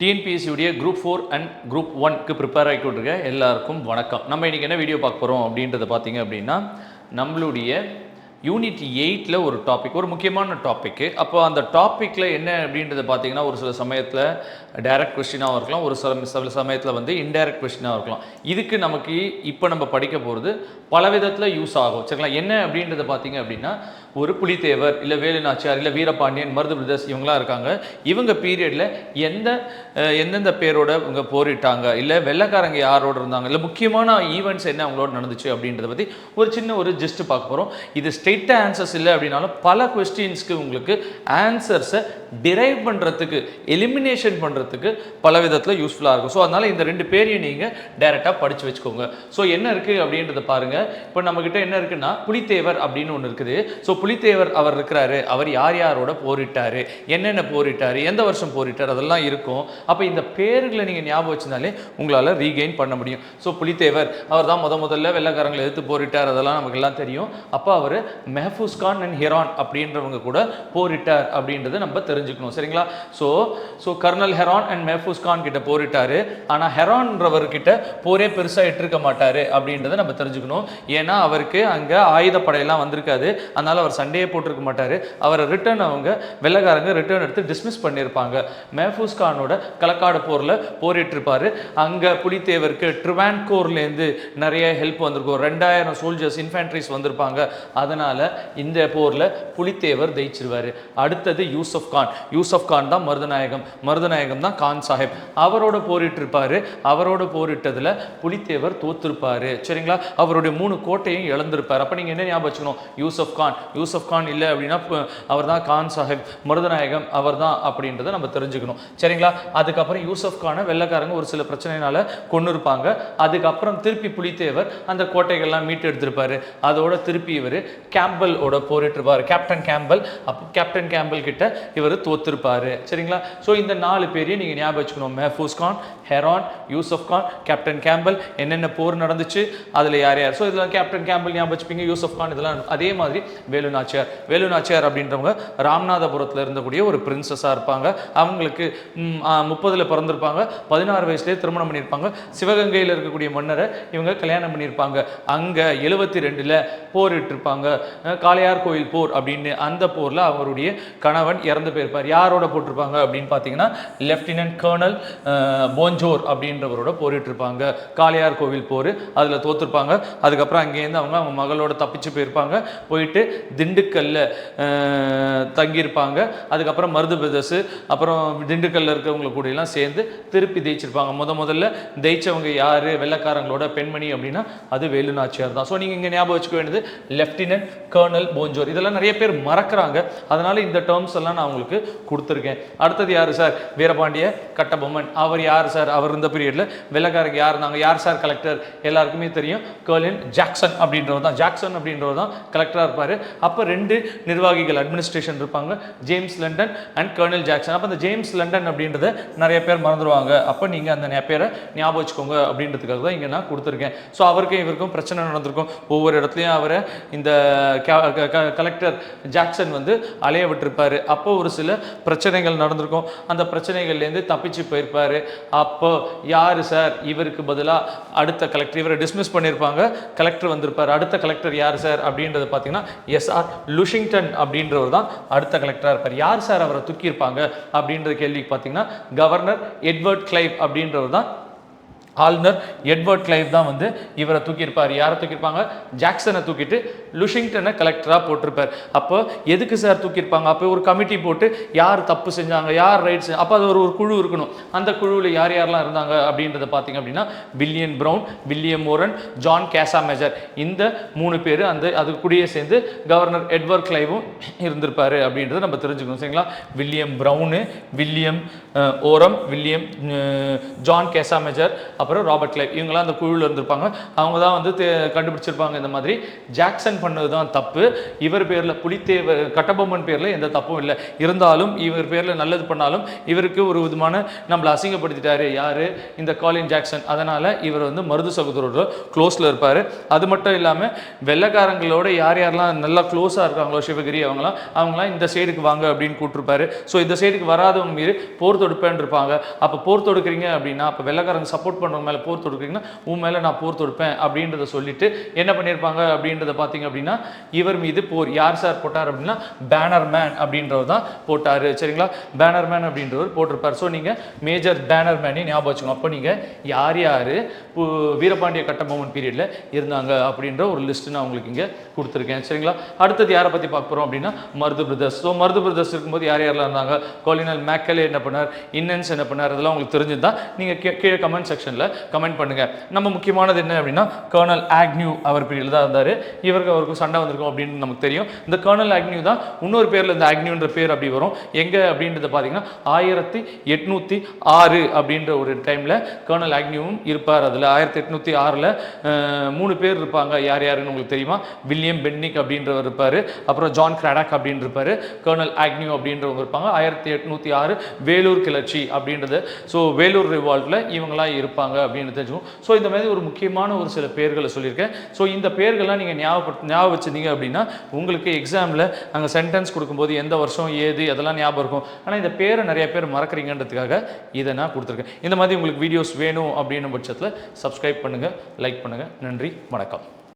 டிஎன்பிஎஸ்சியுடைய group 4 and group 1க்கு prepare ஆகிட்டு இருக்க எல்லாருக்கும் வணக்கம். நம்ம இன்றைக்கி என்ன வீடியோ பார்க்க போகிறோம் அப்படின்றத பார்த்தீங்க அப்படின்னா, நம்மளுடைய யூனிட் 8ல் ஒரு டாபிக், ஒரு முக்கியமான டாப்பிக்கு. அப்போ அந்த டாப்பிக்கில் என்ன அப்படின்றத பார்த்தீங்கன்னா, ஒரு சில சமயத்தில் டைரக்ட் கொஸ்டினாகவும் இருக்கலாம், ஒரு சில சமயத்தில் வந்து இன்டைரக்ட் கொஸ்டினாகவும் இருக்கலாம். இதுக்கு நமக்கு இப்போ நம்ம படிக்க போகிறது பல விதத்தில் யூஸ் ஆகும். சரிங்களா? என்ன அப்படின்றத பார்த்தீங்க அப்படின்னா, ஒரு புலித்தேவர் இல்லை வேலுநாச்சியார் இல்லை வீரபாண்டியன், மருது பிரதர்ஸ் இவங்களாம் இருக்காங்க. இவங்க பீரியடில் எந்தெந்த பேரோட இவங்க போரிட்டாங்க, இல்லை வெள்ளைக்காரங்க யாரோட இருந்தாங்க, இல்லை முக்கியமான ஈவெண்ட்ஸ் என்ன அவங்களோட நடந்துச்சு அப்படின்றத பற்றி ஒரு சின்ன ஒரு ஜஸ்ட் பார்க்க போகிறோம். இது ஸ்ட்ரெயிட்டாக ஆன்சர்ஸ் இல்லை அப்படின்னாலும் பல கொஸ்டின்ஸ்க்கு உங்களுக்கு ஆன்சர்ஸை டிரைவ் பண்ணுறதுக்கு, எலிமினேஷன் பண்ணுறதுக்கு பல விதத்தில் யூஸ்ஃபுல்லாக இருக்கும். ஸோ அதனால் இந்த ரெண்டு பேரையும் நீங்கள் டைரெக்டாக படித்து வச்சுக்கோங்க. ஸோ என்ன இருக்குது அப்படின்றத பாருங்கள். இப்போ நம்மக்கிட்ட என்ன இருக்குன்னா, புலித்தேவர் அப்படின்னு ஒன்று இருக்குது. ஸோ புலித்தேவர் அவர் இருக்கிறாரு, அவர் யார் யாரோட போரிட்டார், என்னென்ன போரிட்டார், எந்த வருஷம் போரிட்டார், அதெல்லாம் இருக்கும். அப்போ இந்த பேர்களை நீங்கள் ஞாபகம் வச்சுருந்தாலே உங்களால் ரீகெயின் பண்ண முடியும். ஸோ புலித்தேவர் அவர் தான் முதல்ல வெள்ளைக்காரங்களை எதிர்த்து போரிட்டார், அதெல்லாம் நமக்கு எல்லாம் தெரியும். அப்போ அவர் மெஹஃபூஸ் கான் அண்ட் ஹெரான் அப்படின்றவங்க கூட போரிட்டார் அப்படின்றத நம்ம தெரிஞ்சுக்கணும். சரிங்களா? So colonel Heron and Mahfuz Khan கிட்ட போரிட்டார். ஆனால் ஹெரான்றவர்கிட்ட போரே பெருசாக இட்டிருக்க மாட்டார் அப்படின்றத நம்ம தெரிஞ்சுக்கணும். ஏன்னா அவருக்கு அங்கே ஆயுதப்படையெல்லாம் வந்திருக்காது. அதனால் அவர் சண்டையே போட்டிருக்க மாட்டார். அவரை அவங்க வெள்ளைக்காரங்க ரிட்டர்ன் எடுத்து டிஸ்மிஸ் பண்ணியிருப்பாங்க. மெஹஃபூஸ் கானோட களக்காடு போரில் போரிட்டிருப்பார். அங்கே புலித்தேவருக்கு ட்ரிவான்கோர்லேருந்து நிறைய ஹெல்ப் வந்திருக்கும். 2000 சோல்ஜர்ஸ், இன்ஃபேண்ட்ரிஸ் வந்திருப்பாங்க. அதனால் இந்த போரில் புலித்தேவர் ஜெயிச்சிருவார். அடுத்தது யூசப் கான் தான் மருதநாயகம் தான் கான் சாஹிப். அவரோட போரிட்டிருப்பார். அவரோட போரிட்டதில் புலித்தேவர் தோற்றிருப்பார். சரிங்களா? அவருடைய 3 கோட்டையும் இழந்திருப்பார். அப்போ நீங்கள் என்ன ஞாபகம் வச்சுக்கணும்? யூசப் கான் இல்லை அப்படின்னா அவர் தான் கான் சாஹிப், மருதநாயகம் அவர் தான் அப்படின்றத நம்ம தெரிஞ்சுக்கணும். சரிங்களா? அதுக்கப்புறம் யூசப் கானை வெள்ளைக்காரங்க ஒரு சில பிரச்சனைனால கொண்டு இருப்பாங்க. அதுக்கப்புறம் திருப்பி புலித்தேவர் அந்த கோட்டைகள்லாம் மீட்டு எடுத்திருப்பாரு. அதோட திருப்பி இவர் கேம்பலோட போரிட்டிருப்பார், கேப்டன் கேம்பல். அப்போ கேப்டன் கேம்பல் கிட்ட இவர் தோத்திருப்பாரு. சரிங்களா? ஸோ இந்த 4 பேரையும் நீங்கள் ஞாபகம் வச்சுக்கணும். Mahfuz Khan, Heron, Yusuf Khan, captain Campbell, என்னென்ன போர் நடந்துச்சு, அதில் யார். ஸோ இதெல்லாம் கேப்டன் கேம்பல் ஞாபகம் வச்சுப்பீங்க, யூசப் கான் இதெல்லாம். அதே மாதிரி வேலுநாச்சியார் அப்படின்றவங்க ராமநாதபுரத்தில் இருந்தக்கூடிய ஒரு பிரின்சஸாக இருப்பாங்க. அவங்களுக்கு 30 பிறந்திருப்பாங்க, 16 வயசுலேயே திருமணம் பண்ணியிருப்பாங்க. சிவகங்கையில் இருக்கக்கூடிய மன்னரை இவங்க கல்யாணம் பண்ணியிருப்பாங்க. அங்கே 72 போரிட்டிருப்பாங்க, காளையார் கோயில் போர் அப்படின்னு. அந்த போரில் அவருடைய கணவன் இறந்து போயிருப்பார். யாரோட போட்டிருப்பாங்க அப்படின்னு பார்த்தீங்கன்னா, லெப்டினன்ட் கர்னல் போஞ்சோர் அப்படின்றவரோட போரிட்டிருப்பாங்க. காளையார் கோவில் போர், அதில் தோற்றுருப்பாங்க. அதுக்கப்புறம் அங்கேருந்து அவங்க மகளோட தப்பிச்சு போயிருப்பாங்க. போயிட்டு திண்டுக்கல்ல தங்கியிருப்பாங்க. அதுக்கப்புறம் மருது பிரதர்ஸு, அப்புறம் திண்டுக்கல்ல இருக்கிறவங்க கூட எல்லாம் சேர்ந்து திருப்பி ஜெயிச்சிருப்பாங்க. முதல்ல ஜெயிச்சவங்க யார்? வெள்ளைக்காரங்களோட பெண்மணி அப்படின்னா அது வேலுநாச்சியார் தான். ஸோ நீங்கள் இங்கே ஞாபகம் வச்சுக்க வேண்டியது லெப்டினன்ட் கர்னல் போஞ்சோர். இதெல்லாம் நிறைய பேர் மறக்கிறாங்க. அதனால இந்த டேர்ம்ஸ் எல்லாம் நான் உங்களுக்கு கொடுத்துருக்கேன். அடுத்தது யார் சார்? வீரபாண்டிய கட்டபொம்மன். அவர் யார் சார்? அவர் இந்த பீரியடில் வெள்ளைக்காரங்க யார் இருந்தாங்க? யார் சார் கலெக்டர்? எல்லாருக்குமே தெரியும், கர்னல் ஜாக்சன் அப்படின்றவர் தான் கலெக்டராக இருப்பார். அப்போ 2 நிர்வாகிகள், அட்மினிஸ்ட்ரேஷன் இருப்பாங்க, James London and colonel Jackson. அப்போ அந்த ஜேம்ஸ் லண்டன் அப்படின்றத நிறைய பேர் மறந்துடுவாங்க. அப்போ நீங்கள் அந்த பேரை ஞாபகம் வச்சுக்கோங்க அப்படின்றதுக்காக தான் இங்கே நான் கொடுத்துருக்கேன். ஸோ அவருக்கும் இவருக்கும் பிரச்சனை நடந்திருக்கும். ஒவ்வொரு இடத்துலையும் அவரை இந்த கலெக்டர் ஜாக்சன் வந்து அலைய விட்டுருப்பார். அப்போ ஒரு சில பிரச்சனைகள் நடந்திருக்கும். அந்த பிரச்சனைகள்லேருந்து தப்பிச்சு போயிருப்பார். அப்போ யார் சார்? இவருக்கு பதிலாக அடுத்த கலெக்டர், இவரை டிஸ்மிஸ் பண்ணியிருப்பாங்க, கலெக்டர் வந்திருப்பார். அடுத்த கலெக்டர் யார் சார் அப்படின்றத பார்த்தீங்கன்னா எஸ்ஆர் லுஷிங்டன் அப்படின்றவர் தான் அடுத்த கலெக்டராக இருப்பார். யார் சார் அவரை தூக்கியிருப்பாங்க அப்படின்ற கேள்விக்கு பார்த்தீங்கன்னா, கவர்னர் எட்வர்ட் கிளைவ் அப்படின்றவர் தான், ஆளுநர் எட்வர்ட் கிளைவ் தான் வந்து இவரை தூக்கியிருப்பார். யாரை தூக்கியிருப்பாங்க? ஜாக்சனை தூக்கிட்டு லுஷிங்டனை கலெக்டராக போட்டிருப்பார். அப்போ எதுக்கு சார் தூக்கியிருப்பாங்க? அப்போ ஒரு கமிட்டி போட்டு யார் தப்பு செஞ்சாங்க, யார் ரைட் செஞ்சாங்க, அப்போ அது ஒரு குழு இருக்கணும். அந்த குழுவில் யாரெல்லாம் இருந்தாங்க அப்படின்றத பார்த்தீங்க அப்படின்னா, William brown, William moron, John கேசாமேஜர், இந்த 3 பேர் அது கூடயே சேர்ந்து கவர்னர் எட்வர்ட் கிளைவும் இருந்திருப்பார் அப்படின்றத நம்ம தெரிஞ்சுக்கணும். சரிங்களா? வில்லியம் ப்ரவுனு, வில்லியம் ஓரம், வில்லியம் ஜான் கேசாமேஜர், அப்புறம் ராபர்ட் கிளைவ், இவங்களாம் அந்த குழுவில் இருந்திருப்பாங்க. அவங்க தான் வந்து கண்டுபிடிச்சிருப்பாங்க இந்த மாதிரி. ஜாக்சன் பண்ணது தான் தப்பு. இவர் பேரில் புலித்தேவர் கட்டபொம்மன் பேரில் எந்த தப்பும் இல்லை. இருந்தாலும் இவர் பேரில் நல்லது பண்ணாலும் இவருக்கு ஒரு விதமான நம்மளை அசிங்கப்படுத்திட்டாரு யார், இந்த காலின் ஜாக்சன். அதனால் இவர் வந்து மருது சகோதரோட க்ளோஸில் இருப்பார். அது மட்டும் இல்லாமல் வெள்ளைக்காரங்களோட யார் யாரெல்லாம் நல்லா க்ளோஸாக இருக்காங்களோ சிவகிரி அவங்களாம் இந்த சைடுக்கு வாங்க அப்படின்னு கூப்பிட்டுருப்பாரு. ஸோ இந்த சைடுக்கு வராதவங்க மீறி போர் தொடுப்பேன்னு இருப்பாங்க. அப்போ போர் தொடுக்கிறீங்க அப்படின்னா, அப்போ வெள்ளைக்காரங்க சப்போர்ட் பண்ணுறவங்க மேலே போர் தொடுக்கிறீங்கன்னா உன் மேலே நான் போர் தொடுப்பேன் அப்படின்றத சொல்லிட்டு என்ன பண்ணியிருப்பாங்க அப்படின்றத பார்த்தீங்க அப்படின்னா, இவர் மீது போர் யார் சார் போட்டார் அப்படின்னா பேனர் மேன் அப்படின்றவர் தான் போட்டார். சரிங்களா, பேனர் மேன் அப்படின்றவர் போட்டிருப்பார். ஸோ நீங்கள் மேஜர் பேனர் மேனே ஞாபகம் வச்சுக்கோங்க. அப்போ நீங்கள் யார் யார் வீரபாண்டிய கட்டபொம்மன் பீரியடில் இருந்தாங்க அப்படின்ற ஒரு லிஸ்ட்டு நான் உங்களுக்கு இங்கே கொடுத்துருக்கேன். சரிங்களா, அடுத்தது யாரை பற்றி பார்க்க போகிறோம் அப்படின்னா Marudhu brothers. So Marudhu brothers இருக்கும்போது யார் யாரெல்லாம் இருந்தாங்க, கொலினல் மேக்கலே என்ன பண்ணார், இன்னன்ஸ் என்ன பண்ணார், அதெல்லாம் உங்களுக்கு தெரிஞ்சுதான் நீங்கள் கீழே கமெண்ட் செக்ஷனில் கமெண்ட் பண்ணுங்கள். நம்ம முக்கியமானது என்ன அப்படின்னா கர்னல் ஆக்னியூ அவர் பீரியடில் தான் இருந்தார். அவருக்கு சண்டை வந்திருக்கும் அப்படின்னு நமக்கு தெரியும். இந்த கர்னல் ஆக்னியூ தான் இன்னொரு பேரில் இந்த ஆக்னியூன்ற பேர் அப்படி வரும். எங்கே அப்படின்றத பார்த்தீங்கன்னா 1806 அப்படின்ற ஒரு டைமில் கர்னல் ஆக்னியூவும் இருப்பார். அதில் 1806 3 பேர் இருப்பாங்க. யார் யாருன்னு உங்களுக்கு தெரியுமா? வில்லியம் பென்னிக் அப்படின்றவர் இருப்பார், அப்புறம் ஜான் கிராடாக் அப்படின்னு இருப்பார், கர்னல் ஆக்னியூ அப்படின்றவங்க இருப்பாங்க. 1806 வேலூர் கிளர்ச்சி அப்படின்றது. ஸோ வேலூர் ரிவால்ட்டில் இவங்களாம் இருப்பாங்க அப்படின்னு தெரிஞ்சுக்கும். ஸோ இந்த மாதிரி ஒரு முக்கியமான ஒரு சில பேர்களை சொல்லியிருக்கேன். ஸோ இந்த பேர்கள்லாம் நீங்கள் ஞாபகம் வச்சுருந்தீங்க அப்படின்னா உங்களுக்கு எக்ஸாமில் அங்கே சென்டென்ஸ் கொடுக்கும்போது எந்த வருஷம் ஏது அதெல்லாம் ஞாபகம் இருக்கும். ஆனால் இந்த பேரை நிறைய பேர் மறக்கிறீங்கன்றதுக்காக இதை நான் கொடுத்துருக்கேன். இந்த மாதிரி உங்களுக்கு வீடியோஸ் வேணும் அப்படின்னும் பட்சத்தில் சப்ஸ்கிரைப் பண்ணுங்கள், லைக் பண்ணுங்கள். நன்றி, வணக்கம்.